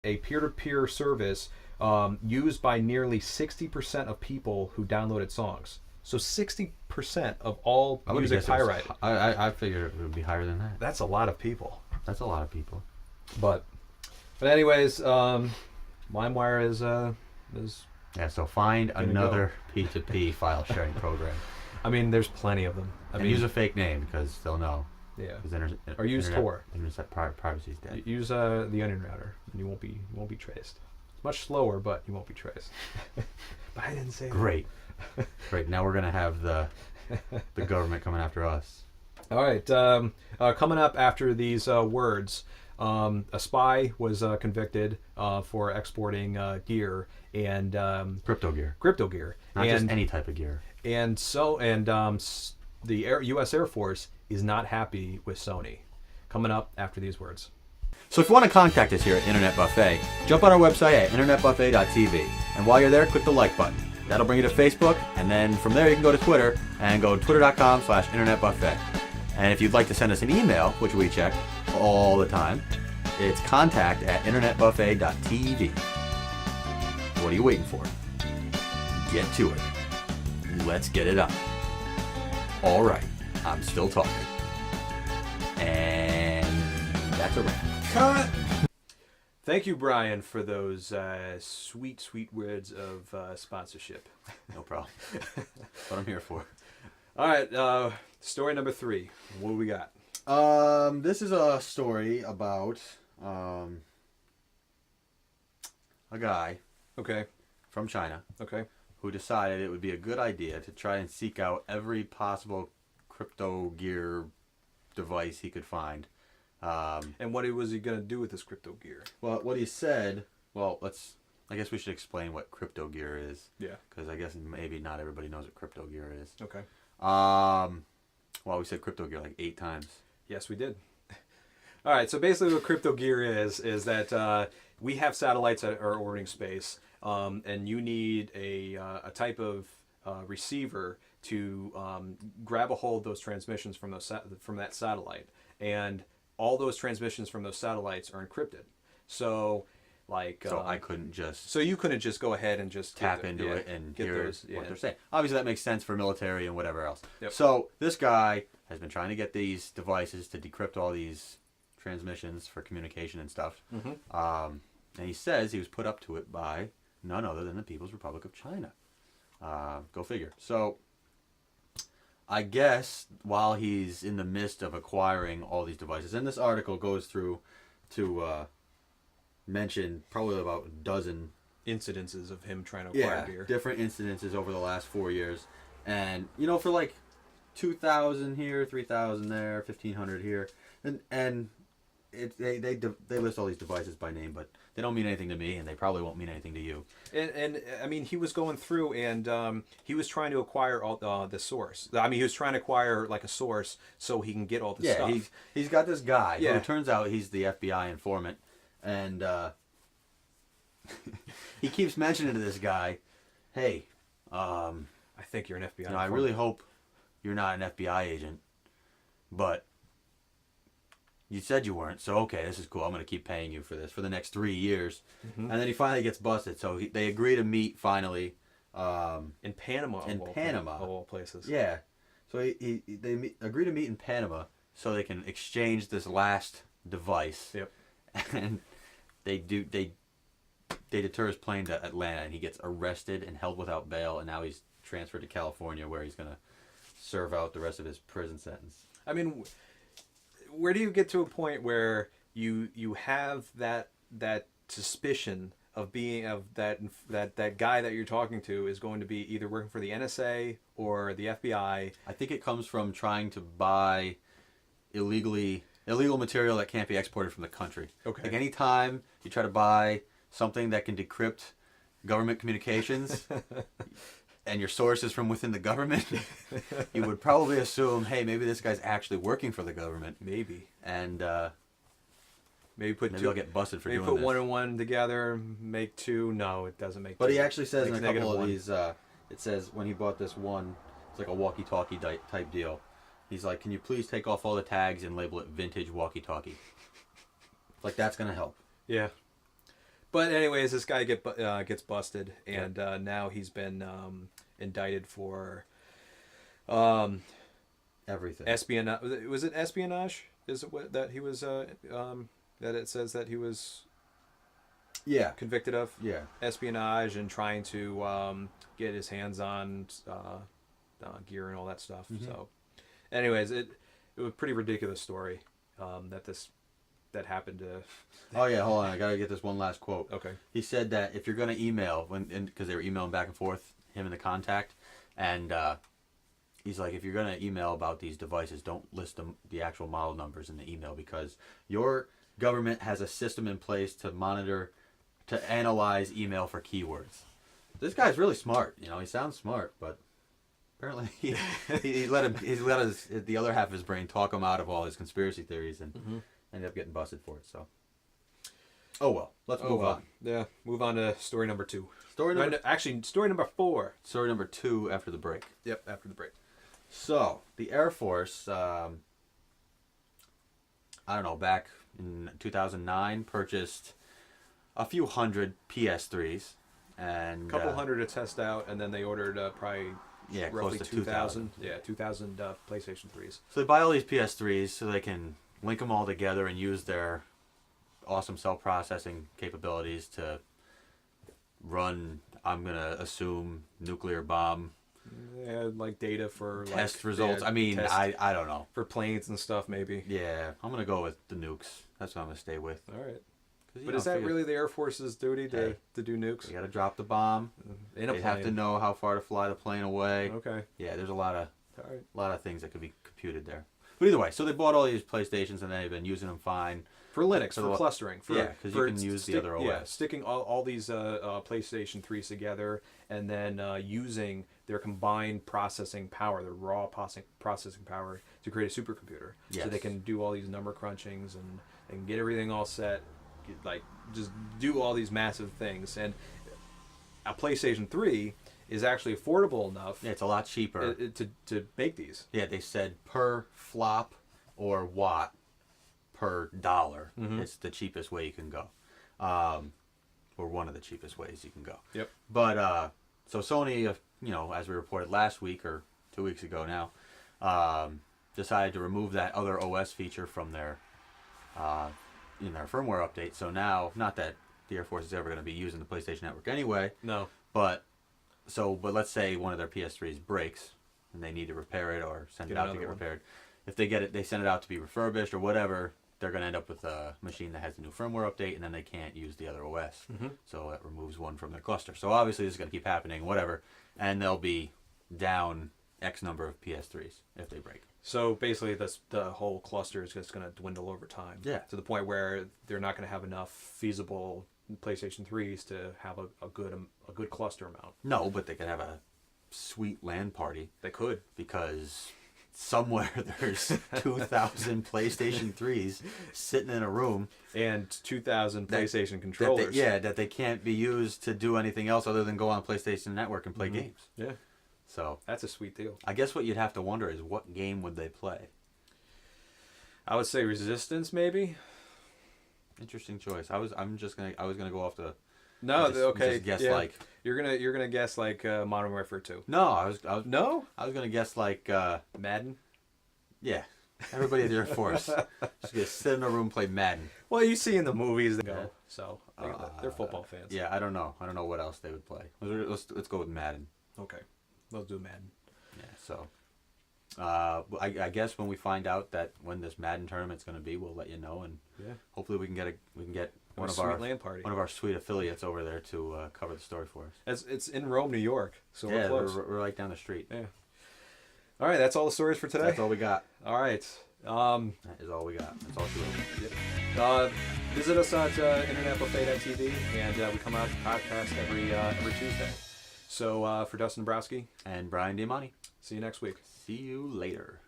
a peer-to-peer service used by nearly 60% of people who downloaded songs. So 60% of all I would music guess it was, pirated. I figured it would be higher than that. That's a lot of people. That's a lot of people. But anyways, LimeWire is Yeah, so find Gonna another P2P file sharing program. I mean, there's plenty of them. I And mean, use a fake name because they'll know. yeah. 'Cause Or use Tor. Internet privacy is dead. Use the Onion router, and you won't be traced. It's much slower, but you won't be traced. But I didn't say Great. Great. Now we're gonna have the government coming after us. That. All right. Coming up after these words, a spy was convicted for exporting gear and Crypto gear. Not just any type of gear. And the U.S. Air Force is not happy with Sony. Coming up after these words. So if you want to contact us here at Internet Buffet, jump on our website at internetbuffet.tv. And while you're there, click the like button. That'll bring you to Facebook, and then from there you can go to Twitter and go to twitter.com/internetbuffet. And if you'd like to send us an email, which we check all the time, it's contact@internetbuffet.tv. What are you waiting for? Get to it. Let's get it on. All right, I'm still talking. And that's a wrap. Cut! Thank you, Brian, for those sweet, sweet words of sponsorship. No problem. That's what I'm here for. All right, story number 3. What do we got? This is a story about a guy Okay. from China Okay. who decided it would be a good idea to try and seek out every possible crypto gear device he could find. And what was he going to do with this crypto gear? Well, what he said, I guess we should explain what crypto gear is. Yeah. Because I guess maybe not everybody knows what crypto gear is. Okay. We said crypto gear like 8 times. Yes, we did. All right, so basically what crypto gear is that we have satellites that are orbiting space, and you need a type of receiver to grab a hold of those transmissions from from that satellite, and all those transmissions from those satellites are encrypted. So, I couldn't just so you couldn't just go ahead and just tap into it and get hear those, what they're saying. Obviously, that makes sense for military and whatever else. Yep. So this guy has been trying to get these devices to decrypt all these transmissions for communication and stuff. Mm-hmm. And he says he was put up to it by none other than the People's Republic of China. Go figure. So I guess while he's in the midst of acquiring all these devices, and this article goes through to mention probably about a dozen incidences of him trying to acquire gear. Different incidences over the last 4 years. And, for like 2,000 here, 3,000 there, 1,500 here. And they list all these devices by name, but they don't mean anything to me, and they probably won't mean anything to you. And I mean, he was going through, and he was trying to acquire all the source. I mean, he was trying to acquire like a source so he can get all this stuff. Yeah, he's got this guy who Yeah. turns out he's the FBI informant, and he keeps mentioning to this guy, hey, I think you're an FBI. I really hope you're not an FBI agent, but you said you weren't, so okay, this is cool. I'm going to keep paying you for this for the next 3 years. Mm-hmm. And then he finally gets busted, so they agree to meet finally. In Panama. Of all places. Yeah. So they agree to meet in Panama so they can exchange this last device. Yep. And they deter his plane to Atlanta, and he gets arrested and held without bail, and now he's transferred to California where he's going to serve out the rest of his prison sentence. I mean, where do you get to a point where you have that suspicion of that guy that you're talking to is going to be either working for the NSA or the FBI? I think it comes from trying to buy illegal material that can't be exported from the country. Okay. Like anytime you try to buy something that can decrypt government communications and your source is from within the government, you would probably assume, hey, maybe this guy's actually working for the government. Maybe. And maybe they'll get busted for doing maybe this. put 1 and 1 together, make 2. No, it doesn't make 2. But he actually says in a couple of -1. these, it says when he bought this one, it's like a walkie-talkie type deal. He's like, can you please take off all the tags and label it vintage walkie-talkie? Like, that's going to help. Yeah. But anyways, this guy gets busted, and now he's been indicted for Everything. espionage. Was it espionage? Is it that he was that it says that he was Yeah. convicted of? Yeah. Espionage and trying to get his hands on gear and all that stuff. Mm-hmm. So, anyways, it was a pretty ridiculous story that happened to. Oh yeah, hold on. I gotta get this one last quote. Okay. He said that if you're gonna email, because they were emailing back and forth, him and the contact, and he's like, if you're gonna email about these devices, don't list the actual model numbers in the email because your government has a system in place to monitor, to analyze email for keywords. This guy's really smart. You know, he sounds smart, but apparently he let the other half of his brain talk him out of all his conspiracy theories and ended up getting busted for it. So, oh well, let's move on. Yeah, move on to story number 2. Story number Story number 4. Story number 2 after the break. Yep, after the break. So the Air Force, I don't know, back in 2009, purchased a few hundred PS3s and A couple hundred to test out, and then they ordered probably roughly close to 2,000. Yeah, 2,000 PlayStation 3s. So they buy all these PS3s so they can link them all together and use their awesome cell processing capabilities to run, I'm going to assume, nuclear bomb Yeah, like data for test results. I mean, test I don't know. for planes and stuff, maybe. Yeah, I'm going to go with the nukes. That's what I'm going to stay with. All right. 'Cause, But is that really the Air Force's duty to do nukes? You got to drop the bomb. In a They plane. have to know how far to fly the plane away. Okay. Yeah, there's a lot of All right. things that could be computed there. But either way, so they bought all these PlayStations and they've been using them fine. For Linux, So for the- clustering. For, yeah, 'cause you can use the other Yeah, OS. sticking all these PlayStation 3s together and then using their combined processing power, their raw processing power, to create a supercomputer. Yes. So they can do all these number crunchings and they can get everything all set, just do all these massive things. And a PlayStation 3 is actually affordable enough Yeah, it's a lot cheaper. to make these. Yeah, they said per flop or watt per dollar. Mhm. It's the cheapest way you can go. Or one of the cheapest ways you can go. Yep. But, so Sony, as we reported last week or 2 weeks ago now, decided to remove that other OS feature from their firmware update. So now, not that the Air Force is ever going to be using the PlayStation Network anyway, No. but let's say one of their PS3s breaks and they need to repair it or send Get it out to another get one. repaired. If they get it, they send it out to be refurbished or whatever, they're going to end up with a machine that has the new firmware update and then they can't use the other OS. Mhm. So that removes one from their cluster. So obviously this is going to keep happening, whatever, and they'll be down X number of PS3s if they break. So basically, the whole cluster is just going to dwindle over time. Yeah. To the point where they're not going to have enough feasible PlayStation 3s to have a good cluster amount. No, but they could have a sweet LAN party They could. because somewhere there's 2,000 PlayStation 3s sitting in a room And 2,000 PlayStation that controllers. that they can't be used to do anything else other than go on PlayStation Network and play games. Yeah. So That's a sweet deal. I guess what you'd have to wonder is what game would they play? I would say Resistance, maybe. Interesting choice. I was gonna go off the No, just- okay. just guess yeah. like you're gonna guess like Modern Warfare 2. no, No, I was gonna guess like Madden. yeah, everybody at the Air Force just gonna sit in a room and play Madden. Well, you see in the movies they go. Yeah. So they're football fans. Yeah, I don't know what else they would play. Let's go with Madden. Okay, let's do Madden. Yeah, so I guess when we find out that when this Madden tournament's going to be, we'll let you know, and Yeah. hopefully we can get one of sweet our LAN party. one of our sweet affiliates over there to cover the story for us. It's in Rome, New York. So we're Yeah, close. we're right down the street. Yeah. All right, that's all the stories for today. That's all we got. All right. That is all we got. That's all she wrote. Visit us at internetbuffet.tv, and we come out with a podcast every Tuesday. So for Dustin Browski, And Brian Diamani. see you next week. See you later.